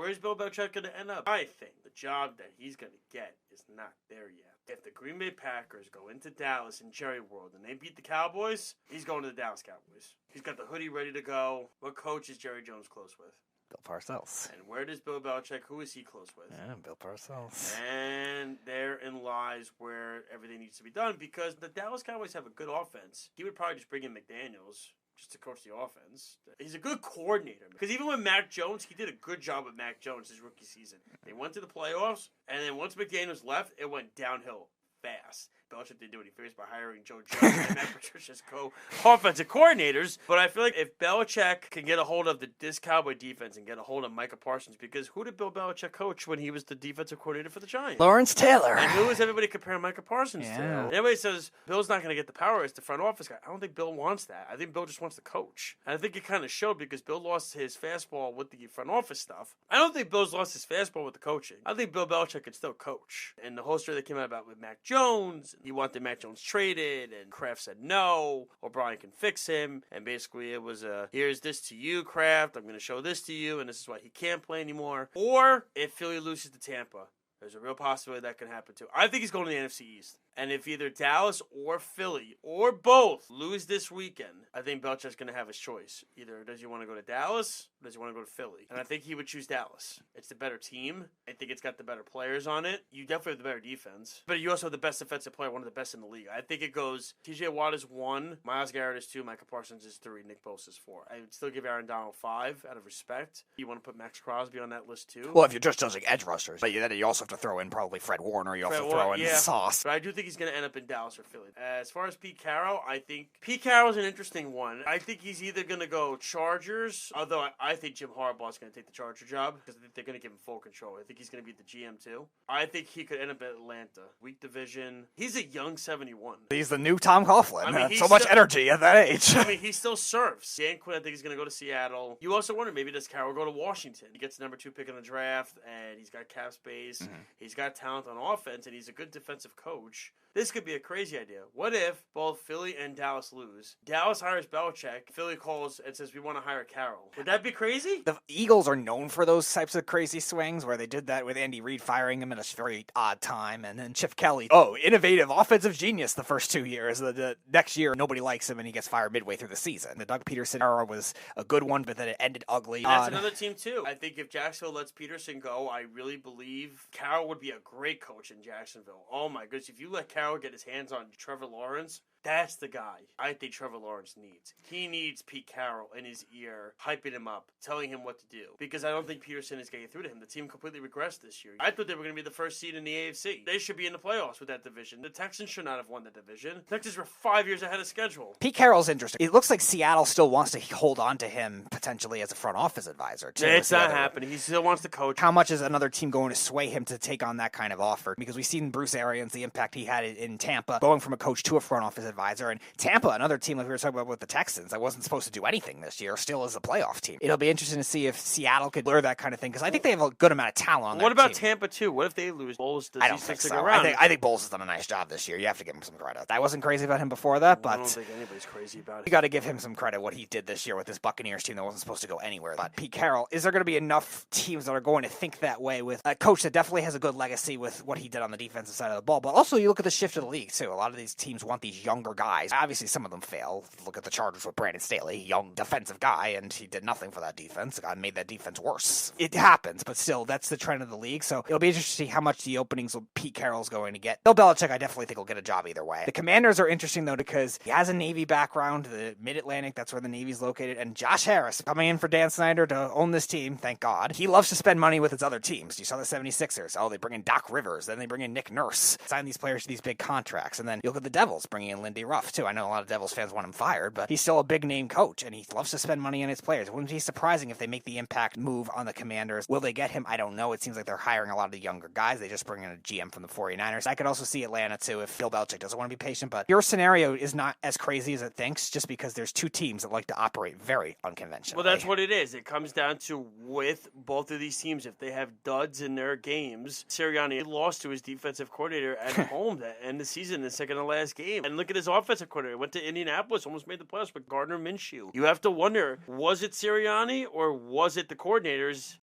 Where's Bill Belichick going to end up? I think the job that he's going to get is not there yet. If the Green Bay Packers go into Dallas in Jerry World and they beat the Cowboys, he's going to the Dallas Cowboys. He's got the hoodie ready to go. What coach is Jerry Jones close with? Bill Parcells. And where does Bill Belichick, who is he close with? Yeah, Bill Parcells. And therein lies where everything needs to be done, because the Dallas Cowboys have a good offense. He would probably just bring in McDaniels just to coach the offense. He's a good coordinator. Because even with Mac Jones, he did a good job with Mac Jones his rookie season. They went to the playoffs, and then once McDaniels left, it went downhill fast. Belichick didn't do what he figured by hiring Joe Judge and Matt Patricia's co-offensive coordinators. But I feel like if Belichick can get a hold of this Cowboy defense and get a hold of Micah Parsons, because who did Bill Belichick coach when he was the defensive coordinator for the Giants? Lawrence Taylor. And who is everybody comparing Micah Parsons to? And everybody says Bill's not going to get the power as the front office guy. I don't think Bill wants that. I think Bill just wants to coach. And I think it kind of showed, because Bill lost his fastball with the front office stuff. I don't think Bill's lost his fastball with the coaching. I think Bill Belichick could still coach. And the whole story that came out about with Mac Jones, he wanted Mac Jones traded, and Kraft said no, O'Brien can fix him, and basically it was here's this to you, Kraft, I'm going to show this to you, and this is why he can't play anymore. Or if Philly loses to Tampa, there's a real possibility that can happen too. I think he's going to the NFC East. And if either Dallas or Philly or both lose this weekend, I think Belichick's going to have his choice. Either does he want to go to Dallas or does he want to go to Philly? And I think he would choose Dallas. It's the better team. I think it's got the better players on it. You definitely have the better defense. But you also have the best defensive player, one of the best in the league. I think it goes TJ Watt is 1, Myles Garrett is 2, Micah Parsons is 3, Nick Bosa is 4. I would still give Aaron Donald 5 out of respect. You want to put Max Crosby on that list too? Well, if you're just judging edge rushers. But then you also have to throw in probably Fred Warner. You also throw in Sauce. But I do think he's going to end up in Dallas or Philly. As far as Pete Carroll, I think Pete Carroll's an interesting one. I think he's either going to go Chargers, although I think Jim Harbaugh's going to take the Charger job because I think they're going to give him full control. I think he's going to be the GM too. I think he could end up at Atlanta. Weak division. He's a young 71. He's the new Tom Coughlin. I mean, so much energy at that age. I mean, he still serves. Dan Quinn, I think he's going to go to Seattle. You also wonder, maybe does Carroll go to Washington? He gets the number 2 pick in the draft, and he's got cap space. Mm-hmm. He's got talent on offense, and he's a good defensive coach. This could be a crazy idea. What if both Philly and Dallas lose? Dallas hires Belichick. Philly calls and says, we want to hire Carroll. Would that be crazy? The Eagles are known for those types of crazy swings where they did that with Andy Reid firing him at a very odd time. And then Chip Kelly, innovative offensive genius the first 2 years. The next year, nobody likes him and he gets fired midway through the season. The Doug Peterson era was a good one, but then it ended ugly. That's another team, too. I think if Jacksonville lets Peterson go, I really believe Carroll would be a great coach in Jacksonville. Oh, my goodness. If you let Carroll get his hands on Trevor Lawrence, that's the guy I think Trevor Lawrence needs. He needs Pete Carroll in his ear, hyping him up, telling him what to do. Because I don't think Peterson is getting through to him. The team completely regressed this year. I thought they were going to be the first seed in the AFC. They should be in the playoffs with that division. The Texans should not have won the division. The Texans were 5 years ahead of schedule. Pete Carroll's interesting. It looks like Seattle still wants to hold on to him potentially as a front office advisor, too. It's not happening. He still wants to coach. How much is another team going to sway him to take on that kind of offer? Because we've seen Bruce Arians, the impact he had in Tampa, going from a coach to a front office advisor. And Tampa, another team like we were talking about with the Texans, that wasn't supposed to do anything this year, still is a playoff team. It'll be interesting to see if Seattle could lure that kind of thing, because I think they have a good amount of talent on that What about team. Tampa, too? What if they lose? Bowles, does I don't he think stick so. around? I think Bowles has done a nice job this year. You have to give him some credit. I wasn't crazy about him before that, but I don't think anybody's crazy about it. You got to give him some credit what he did this year with this Buccaneers team that wasn't supposed to go anywhere. But Pete Carroll, is there going to be enough teams that are going to think that way with a coach that definitely has a good legacy with what he did on the defensive side of the ball? But also, you look at the shift of the league, too. A lot of these teams want these younger guys. Obviously, some of them fail. Look at the Chargers with Brandon Staley, young defensive guy, and he did nothing for that defense. God made that defense worse. It happens, but still, that's the trend of the league. So it'll be interesting to see how much the openings Pete Carroll's going to get. Bill Belichick, I definitely think will get a job either way. The Commanders are interesting, though, because he has a Navy background, the Mid-Atlantic, that's where the Navy's located, and Josh Harris coming in for Dan Snyder to own this team, thank God. He loves to spend money with his other teams. You saw the 76ers. Oh, they bring in Doc Rivers, then they bring in Nick Nurse, sign these players to these big contracts, and then you look at the Devils, bringing in Lindy Ruff, too. I know a lot of Devils fans want him fired, but he's still a big-name coach, and he loves to spend money on his players. It wouldn't be surprising if they make the impact move on the Commanders. Will they get him? I don't know. It seems like they're hiring a lot of the younger guys. They just bring in a GM from the 49ers. I could also see Atlanta, too, if Bill Belichick doesn't want to be patient, but your scenario is not as crazy as it thinks, just because there's two teams that like to operate very unconventionally. Well, that's what it is. It comes down to, with both of these teams, if they have duds in their games, Sirianni lost to his defensive coordinator at home to end the season, the second to last game. And look at his offensive coordinator. Went to Indianapolis, almost made the playoffs with Gardner Minshew. You have to wonder, was it Sirianni or was it the coordinators?